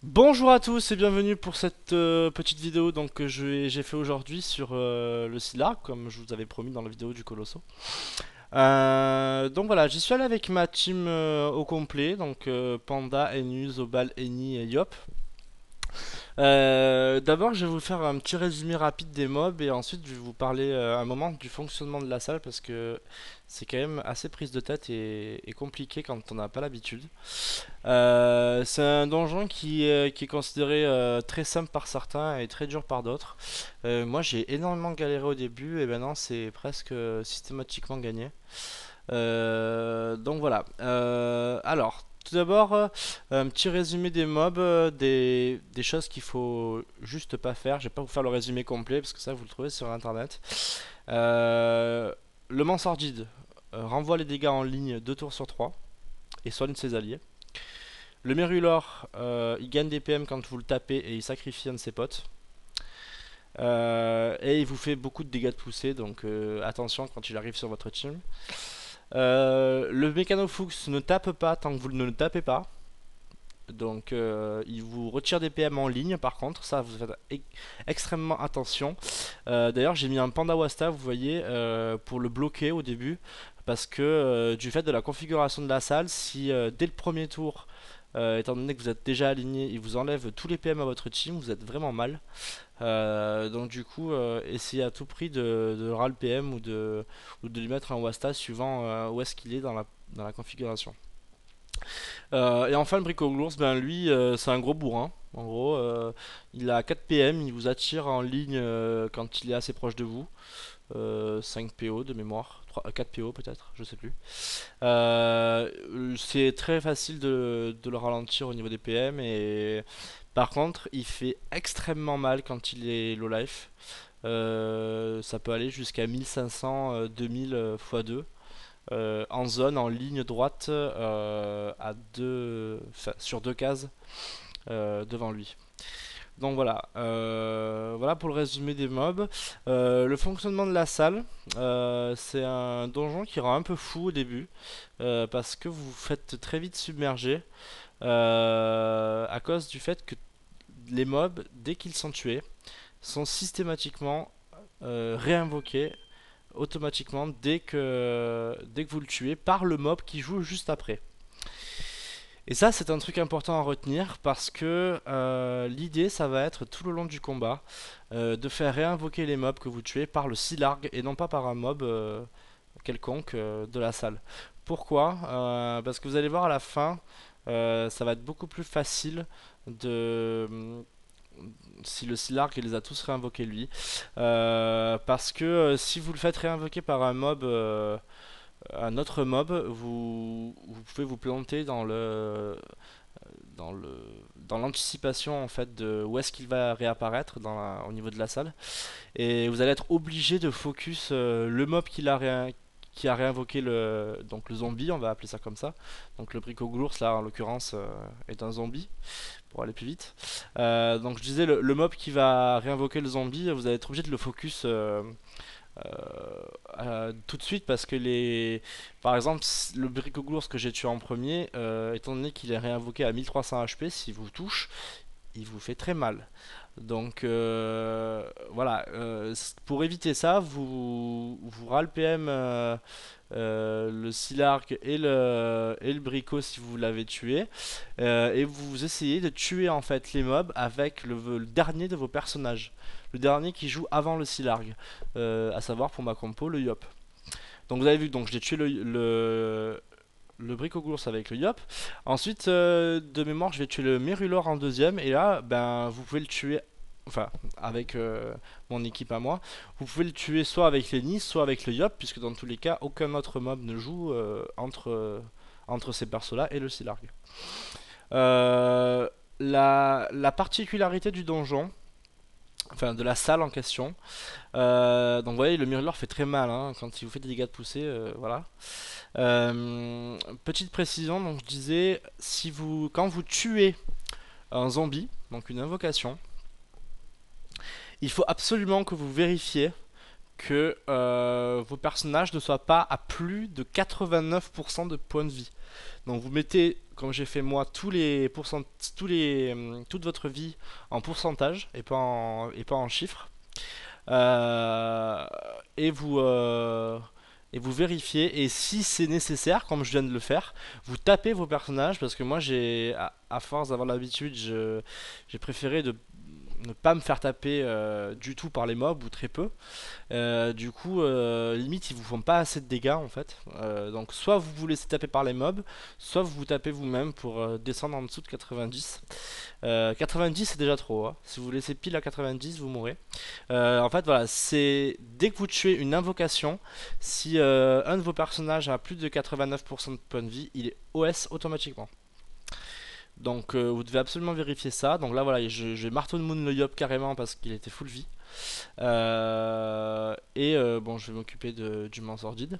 Bonjour à tous et bienvenue pour cette petite vidéo que j'ai fait aujourd'hui sur le Scylla, comme je vous avais promis dans la vidéo du Colosso. Donc voilà, j'y suis allé avec ma team au complet, Panda, Enu, Zobal, Eni et Yop. D'abord, je vais vous faire un petit résumé rapide des mobs et ensuite je vais vous parler un moment du fonctionnement de la salle parce que c'est quand même assez prise de tête et compliqué quand on n'a pas l'habitude. C'est un donjon qui est considéré très simple par certains et très dur par d'autres. Moi j'ai énormément galéré au début et maintenant c'est presque systématiquement gagné. Donc voilà. Alors, tout d'abord, un petit résumé des mobs, des choses qu'il faut juste pas faire. Je vais pas vous faire le résumé complet parce que ça vous le trouvez sur internet. Euh, le mans sordide renvoie les dégâts en ligne 2 tours sur 3 et soigne ses alliés. Le Mérulor, il gagne des PM quand vous le tapez et il sacrifie un de ses potes. Et il vous fait beaucoup de dégâts de poussée, donc attention quand il arrive sur votre team. Le Mécanofuchs ne tape pas tant que vous ne le tapez pas. Donc il vous retire des PM en ligne par contre, ça vous faites extrêmement attention. D'ailleurs j'ai mis un Panda Wasta, vous voyez, pour le bloquer au début. Parce que du fait de la configuration de la salle, si dès le premier tour, étant donné que vous êtes déjà aligné, il vous enlève tous les PM à votre team, vous êtes vraiment mal. Donc du coup, essayez à tout prix de ras le PM ou de lui mettre un Wasta suivant où est-ce qu'il est dans la configuration. Et enfin, le Bricoglours, ben lui, c'est un gros bourrin. En gros, il a 4 PM, il vous attire en ligne quand il est assez proche de vous. 5 PO de mémoire, 4 PO peut-être, je sais plus. C'est très facile de le ralentir au niveau des PM et par contre, il fait extrêmement mal quand il est low life. Ça peut aller jusqu'à 1500, 2000 x 2 en zone, en ligne droite, sur deux cases devant lui. Donc voilà, voilà pour le résumé des mobs. Le fonctionnement de la salle, c'est un donjon qui rend un peu fou au début, parce que vous vous faites très vite submerger, à cause du fait que les mobs, dès qu'ils sont tués, sont systématiquement réinvoqués automatiquement dès que vous le tuez par le mob qui joue juste après. Et ça, c'est un truc important à retenir parce que l'idée, ça va être tout le long du combat de faire réinvoquer les mobs que vous tuez par le Silarg et non pas par un mob quelconque de la salle. Pourquoi Parce que vous allez voir à la fin, ça va être beaucoup plus facile de si le Silarg il les a tous réinvoqués lui. Parce que si vous le faites réinvoquer par un autre mob, vous pouvez vous planter dans le dans l'anticipation en fait de où est-ce qu'il va réapparaître au niveau de la salle et vous allez être obligé de focus le mob qui a réinvoqué le zombie, on va appeler ça comme ça. Donc le Bricoglours là en l'occurrence est un zombie pour aller plus vite. Donc je disais le mob qui va réinvoquer le zombie, vous allez être obligé de le focus tout de suite parce que par exemple le Bricoglours que j'ai tué en premier, étant donné qu'il est réinvoqué à 1300 HP, s'il vous touche, il vous fait très mal. Donc voilà, pour éviter ça, vous ras le PM le Silark et le Brico si vous l'avez tué, et vous essayez de tuer en fait les mobs avec le dernier de vos personnages, le dernier qui joue avant le Silarg, à savoir pour ma compo le Yop. Donc vous avez vu, donc j'ai tué le Bricogours avec le Yop. Ensuite, de mémoire, je vais tuer le Mérulor en deuxième. Et là, ben, vous pouvez le tuer. Enfin, avec mon équipe à moi. Vous pouvez le tuer soit avec les Nice, soit avec le Yop. Puisque dans tous les cas, aucun autre mob ne joue entre ces persos-là et le Silarg. Euh, la particularité du donjon, enfin de la salle en question. Donc vous voyez, le Murloc fait très mal hein, quand il vous fait des dégâts de poussée. Voilà. Petite précision, donc je disais, quand vous tuez un zombie, donc une invocation, il faut absolument que vous vérifiez que vos personnages ne soient pas à plus de 89% de points de vie. Donc vous mettez comme j'ai fait moi, toute votre vie en pourcentage et pas en chiffres. Euh, et vous et vous vérifiez, et si c'est nécessaire, comme je viens de le faire, vous tapez vos personnages, parce que moi à force d'avoir l'habitude, j'ai préféré de ne pas me faire taper du tout par les mobs ou très peu. Du coup, limite, ils vous font pas assez de dégâts en fait. Donc, soit vous vous laissez taper par les mobs, soit vous vous tapez vous-même pour descendre en dessous de 90. 90 c'est déjà trop, hein. Si vous laissez pile à 90, vous mourrez. En fait, voilà, c'est dès que vous tuez une invocation, si un de vos personnages a plus de 89% de points de vie, il est OS automatiquement. Donc vous devez absolument vérifier ça. Donc là voilà, je vais Marton Moon le Yop carrément parce qu'il était full vie. Bon, je vais m'occuper du mans sordide.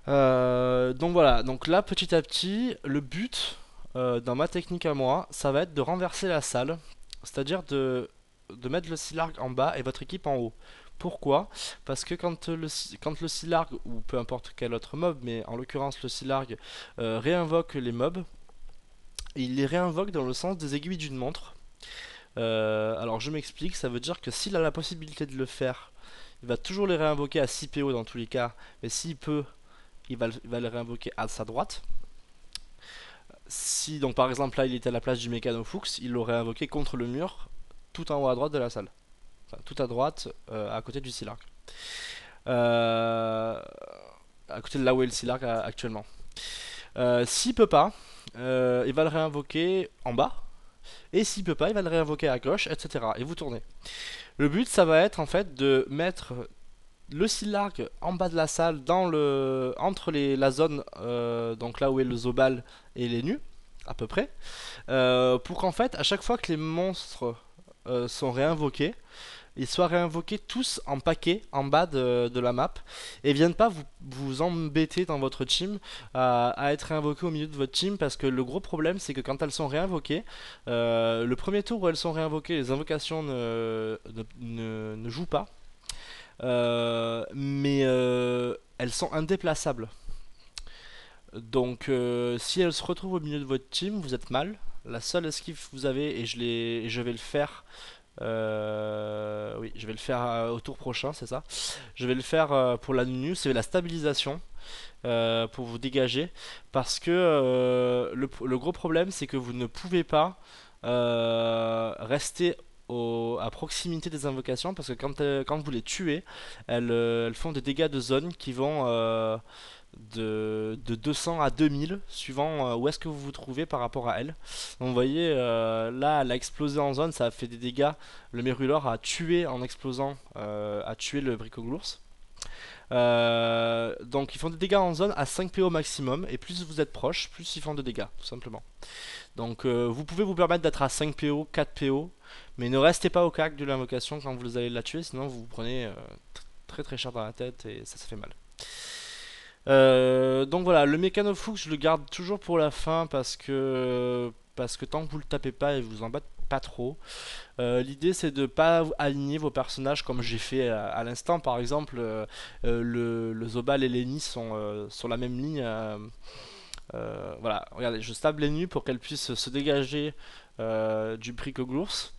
Donc voilà, donc là petit à petit, le but dans ma technique à moi, ça va être de renverser la salle. C'est-à-dire de mettre le Silarg en bas et votre équipe en haut. Pourquoi? Parce que quand le Silarg, ou peu importe quel autre mob, mais en l'occurrence le Silarg réinvoque les mobs, il les réinvoque dans le sens des aiguilles d'une montre. Alors je m'explique, ça veut dire que s'il a la possibilité de le faire, il va toujours les réinvoquer à 6 PO dans tous les cas, mais s'il peut, il va les réinvoquer à sa droite. Si donc par exemple là il était à la place du Mécano Fuchs, il l'aurait invoqué contre le mur, tout en haut à droite de la salle. Enfin, tout à droite, à côté du Silark. Euh, à côté de là où est le Silark actuellement. S'il peut pas, il va le réinvoquer en bas. Et s'il peut pas, il va le réinvoquer à gauche, etc. Et vous tournez. Le but, ça va être en fait de mettre le Silarg en bas de la salle, entre la zone, donc là où est le Zobal et les nus, à peu près, pour qu'en fait, à chaque fois que les monstres sont réinvoqués, ils soient réinvoqués tous en paquet en bas de la map et viennent pas vous embêter dans votre team à être réinvoqués au milieu de votre team, parce que le gros problème c'est que quand elles sont réinvoquées, le premier tour où elles sont réinvoquées, les invocations ne jouent pas. Mais elles sont indéplaçables. Donc si elles se retrouvent au milieu de votre team, vous êtes mal. La seule esquive que vous avez, et je vais le faire, oui, je vais le faire au tour prochain, c'est ça. Je vais le faire pour la Nunu, c'est la stabilisation pour vous dégager. Parce que le gros problème, c'est que vous ne pouvez pas rester à proximité des invocations, parce que quand vous les tuez, elles font des dégâts de zone qui vont de 200 à 2000 suivant où est-ce que vous vous trouvez par rapport à elle. Donc vous voyez, là elle a explosé en zone, ça a fait des dégâts. Le Mérulor a tué en explosant, a tué le Bricoglours. Donc ils font des dégâts en zone à 5 PO maximum, et plus vous êtes proche, plus ils font de dégâts, tout simplement. Donc vous pouvez vous permettre d'être à 5 PO, 4 PO, mais ne restez pas au cac de l'invocation quand vous allez la tuer, sinon vous vous prenez très très cher dans la tête et ça fait mal. Donc voilà, le Mécanofuchs je le garde toujours pour la fin parce que tant que vous le tapez pas, il vous embête pas trop. L'idée c'est de pas aligner vos personnages comme j'ai fait à l'instant. Par exemple, le Zobal et Lenny sont sur la même ligne. Voilà, regardez, je stable les nus pour qu'elles puissent se dégager du Bricoglours.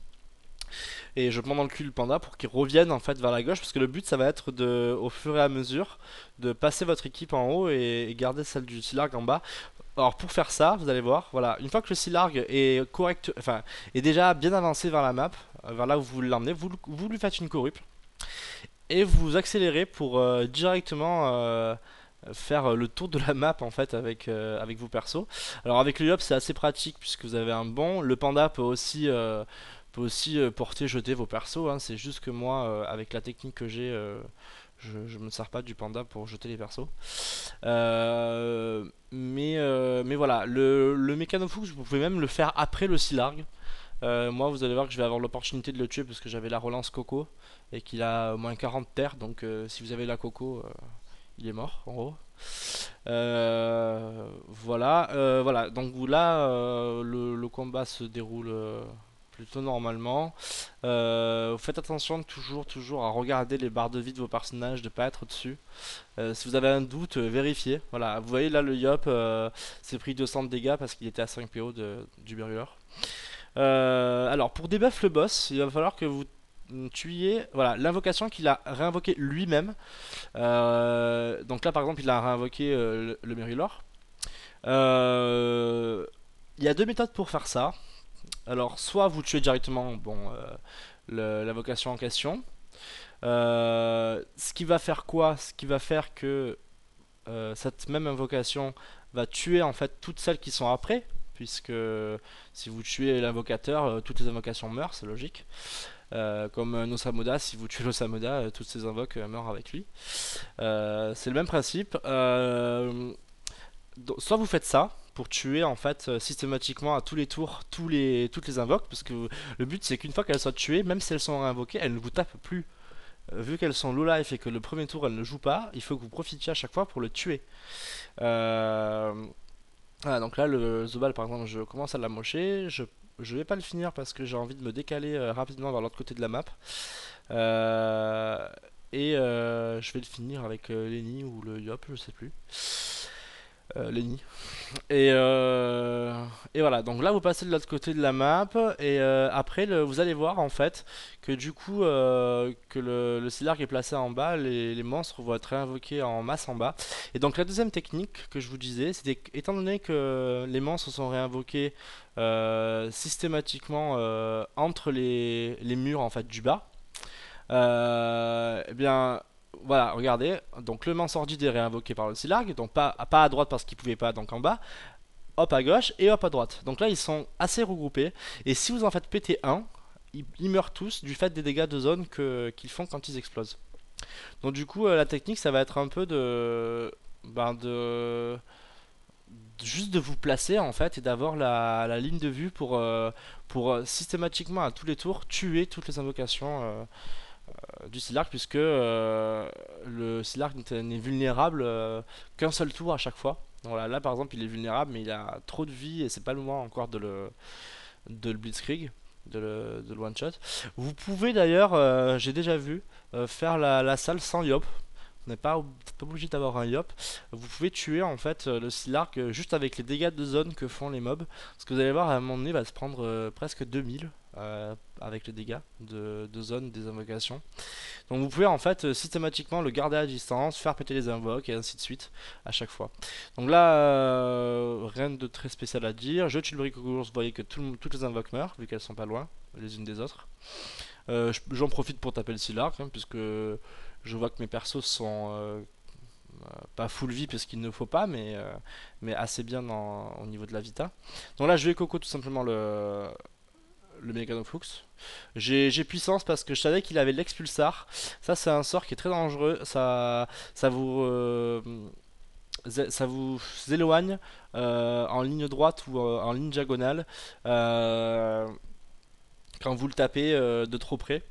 Et je prends dans le cul le panda pour qu'il revienne en fait vers la gauche, parce que le but ça va être au fur et à mesure de passer votre équipe en haut et garder celle du Silarg en bas. Alors pour faire ça, vous allez voir, voilà, une fois que le Silarg est correct, enfin est déjà bien avancé vers la map, vers là où vous voulez l'emmener, vous lui faites une corrupe et vous accélérez pour directement faire le tour de la map en fait avec vos persos. Alors avec le Yop c'est assez pratique puisque vous avez un bon. Le panda peut aussi porter, jeter vos persos, hein. C'est juste que moi avec la technique que j'ai, je me sers pas du panda pour jeter les persos. Mais voilà, le Mécanofuchs vous pouvez même le faire après le Silarg. Moi vous allez voir que je vais avoir l'opportunité de le tuer parce que j'avais la relance Coco et qu'il a au moins 40 terres, donc si vous avez la Coco il est mort en gros. Voilà, voilà. Donc là, le combat se déroule plutôt normalement. Faites attention toujours à regarder les barres de vie de vos personnages, de pas être au-dessus. Si vous avez un doute, vérifiez. Voilà, vous voyez là le Yop s'est pris 200 de dégâts parce qu'il était à 5 PO du Brûleur. Alors pour debuff le boss, il va falloir que vous tuiez voilà, l'invocation qu'il a réinvoqué lui-même. Donc là par exemple il a réinvoqué le Merilor. Il y a deux méthodes pour faire ça. Alors soit vous tuez directement l'invocation en question. Ce qui va faire quoi? Ce qui va faire que cette même invocation va tuer en fait toutes celles qui sont après, puisque si vous tuez l'invocateur, toutes les invocations meurent, c'est logique. Comme Nosamoda, si vous tuez Nosamoda, toutes ces invoques meurent avec lui. C'est le même principe. Soit vous faites ça pour tuer en fait systématiquement à tous les tours toutes les invoques, parce que le but c'est qu'une fois qu'elles soient tuées, même si elles sont réinvoquées, elles ne vous tapent plus. Vu qu'elles sont low life et que le premier tour elles ne jouent pas, il faut que vous profitiez à chaque fois pour le tuer. Euh, Voilà, donc là le Zobal par exemple, je commence à l'amocher, je vais pas le finir parce que j'ai envie de me décaler rapidement vers l'autre côté de la map. Euh, je vais le finir avec Lenny ou le Yop, je sais plus. Lenny. Et voilà, donc là vous passez de l'autre côté de la map et après vous allez voir en fait que du coup que le Scylark est placé en bas, les monstres vont être réinvoqués en masse en bas. Et donc la deuxième technique que je vous disais, c'était étant donné que les monstres sont réinvoqués systématiquement entre les murs en fait du bas, eh bien voilà, regardez, donc le sordide est réinvoqué par le Scylark, donc pas à droite parce qu'il pouvait pas, donc en bas, hop à gauche et hop à droite. Donc là ils sont assez regroupés, et si vous en faites péter un, ils meurent tous du fait des dégâts de zone qu'ils font quand ils explosent. Donc du coup la technique ça va être un peu ben juste de vous placer en fait et d'avoir la ligne de vue pour systématiquement à tous les tours tuer toutes les invocations du Scylark, puisque le Scylark n'est vulnérable qu'un seul tour à chaque fois. Voilà, là par exemple il est vulnérable mais il a trop de vie et c'est pas le moment encore de le blitzkrieg, de le one shot. Vous pouvez d'ailleurs, j'ai déjà vu, faire la salle sans Yop. Vous n'êtes pas obligé d'avoir un Yop. Vous pouvez tuer en fait le Scylark juste avec les dégâts de zone que font les mobs. Parce que vous allez voir à un moment donné il va se prendre presque 2000 avec les dégâts de zone des invocations. Donc vous pouvez en fait systématiquement le garder à distance, faire péter les invoques et ainsi de suite à chaque fois. Donc là, rien de très spécial à dire. Je tue le bricocours, vous voyez que toutes les invoques meurent vu qu'elles sont pas loin les unes des autres. J'en profite pour taper le Scylark puisque je vois que mes persos sont pas full vie parce qu'il ne faut pas, mais assez bien au niveau de la vita. Donc là je vais coco tout simplement le Meganoflux. J'ai puissance parce que je savais qu'il avait l'expulsar. Ça c'est un sort qui est très dangereux. Ça vous éloigne en ligne droite ou en ligne diagonale quand vous le tapez de trop près.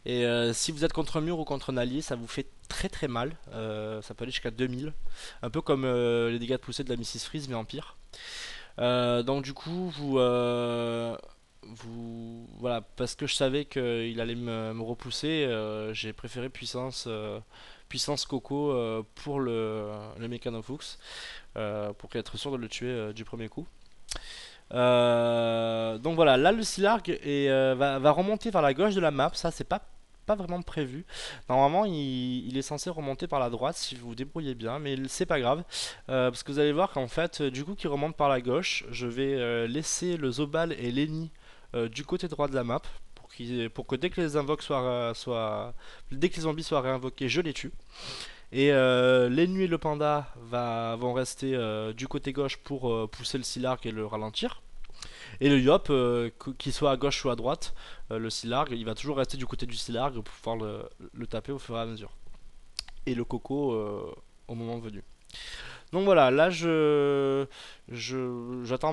Et si vous êtes contre un mur ou contre un allié, ça vous fait très mal. Ça peut aller jusqu'à 2000. Un peu comme les dégâts de poussée de la Mrs Freeze mais en pire. Donc du coup voilà, parce que je savais qu'il allait me repousser, j'ai préféré puissance Coco pour le Mechanofux pour être sûr de le tuer du premier coup. Donc voilà, là le Scylark va remonter vers la gauche de la map, ça c'est pas vraiment prévu. Normalement il est censé remonter par la droite si vous vous débrouillez bien, mais c'est pas grave. Parce que vous allez voir qu'en fait, du coup qu'il remonte par la gauche, je vais laisser le Zobal et Lenny du côté droit de la map pour que dès que les invoques dès que les zombies soient réinvoqués, je les tue. Et Lenny et le panda vont rester du côté gauche pour pousser le Scylark et le ralentir. Et le Yop, qu'il soit à gauche ou à droite, le Scylark, il va toujours rester du côté du Scylark pour pouvoir le taper au fur et à mesure. Et le Coco au moment venu. Donc voilà, là j'attends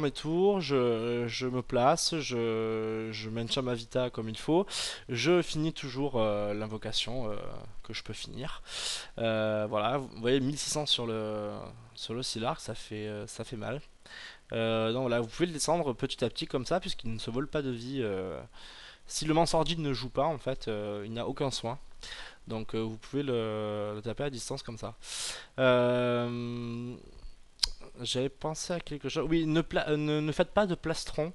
mes tours, je me place, je maintiens ma vita comme il faut, je finis toujours l'invocation que je peux finir. Voilà, vous voyez 1600 sur le Scylark, ça fait mal. Donc voilà, vous pouvez le descendre petit à petit comme ça, puisqu'il ne se vole pas de vie. Si le Mansordine ne joue pas, en fait, il n'a aucun soin. Donc vous pouvez le taper à distance comme ça. Euh, J'avais pensé à quelque chose. Oui, ne faites pas de plastron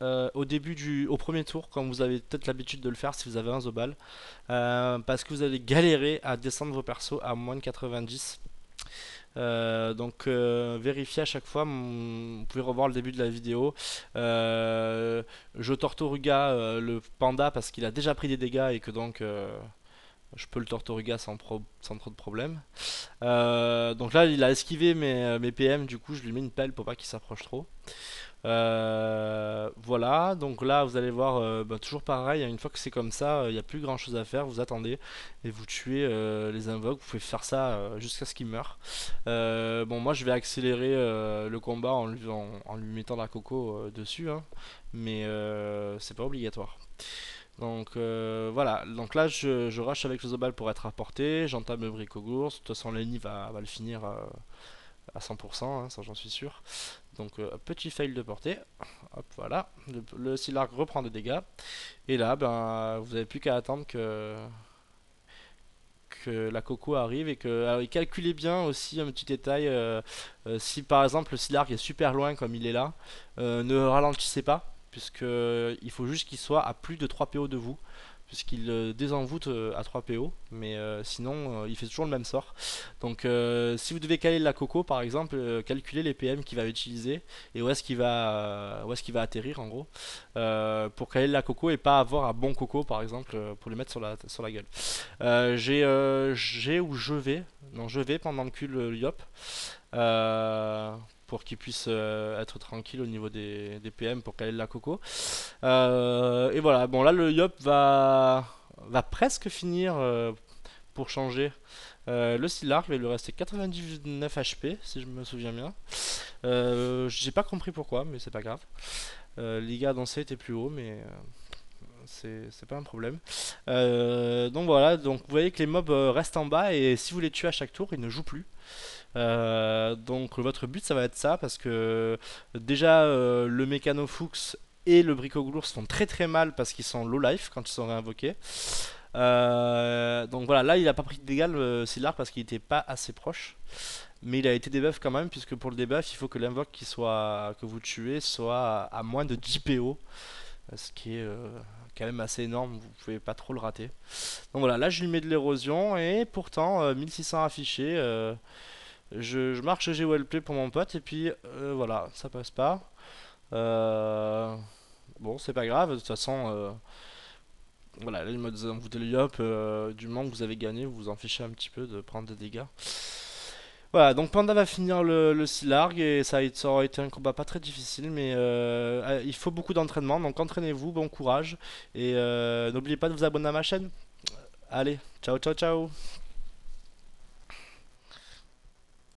au premier tour, comme vous avez peut-être l'habitude de le faire si vous avez un Zobal, parce que vous allez galérer à descendre vos persos à moins de 90. Donc vérifiez à chaque fois, vous pouvez revoir le début de la vidéo. Je Tortoruga le panda parce qu'il a déjà pris des dégâts et que donc je peux le Tortoruga sans trop de problème. Donc là il a esquivé mes PM, du coup je lui mets une pelle pour pas qu'il s'approche trop. Voilà, donc là vous allez voir, toujours pareil, hein, une fois que c'est comme ça, il n'y a plus grand chose à faire, vous attendez et vous tuez les invoques, vous pouvez faire ça jusqu'à ce qu'il meure. Bon, moi je vais accélérer le combat en lui mettant la coco dessus, hein, mais c'est pas obligatoire. Donc voilà, donc là je rush avec le Zobal pour être à portée, j'entame le Bricogours, de toute façon Lenny va le finir à 100%, hein, ça j'en suis sûr. Donc petit fail de portée, hop voilà, le Silark reprend des dégâts, et là ben vous n'avez plus qu'à attendre que la coco arrive et que alors, et calculez bien aussi un petit détail, si par exemple le Silark est super loin comme il est là, ne ralentissez pas, puisque il faut juste qu'il soit à plus de 3 PO de vous, puisqu'il désenvoûte à 3 PO, mais sinon il fait toujours le même sort. Donc si vous devez caler la coco par exemple, calculez les PM qu'il va utiliser et où est-ce qu'il va atterrir en gros, pour caler la coco et pas avoir un bon coco par exemple pour le mettre sur la gueule. J'ai ou je vais, non je vais pendant le cul le Yop, euh, pour qu'il puisse être tranquille au niveau des PM pour caler la coco. Et voilà, bon là le Yop va presque finir pour changer. Le Silark, il va lui rester 99 HP si je me souviens bien. J'ai pas compris pourquoi, mais c'est pas grave. Les gars dansaient étaient plus haut, mais c'est pas un problème. Donc voilà, donc vous voyez que les mobs restent en bas et si vous les tuez à chaque tour, ils ne jouent plus. Donc votre but ça va être ça parce que déjà le Mécanofuchs et le Bricoglours font très très mal parce qu'ils sont low life quand ils sont réinvoqués. Donc voilà, là il a pas pris de dégâts le Silar parce qu'il était pas assez proche. Mais il a été debuff quand même, puisque pour le debuff il faut que l'invoque que vous tuez soit à moins de 10 PO. Ce qui est quand même assez énorme, vous pouvez pas trop le rater. Donc voilà, là je lui mets de l'érosion et pourtant 1600 affichés. Je marque GG Wellplay pour mon pote et puis voilà, ça passe pas. Euh, bon, c'est pas grave, de toute façon, voilà, là, il m'a désenvoûté le Yop. Du moment que vous avez gagné, vous vous en fichez un petit peu de prendre des dégâts. Voilà, donc Panda va finir le Silarg et ça aura été un combat pas très difficile, mais il faut beaucoup d'entraînement, donc entraînez-vous, bon courage et n'oubliez pas de vous abonner à ma chaîne. Allez, ciao ciao ciao.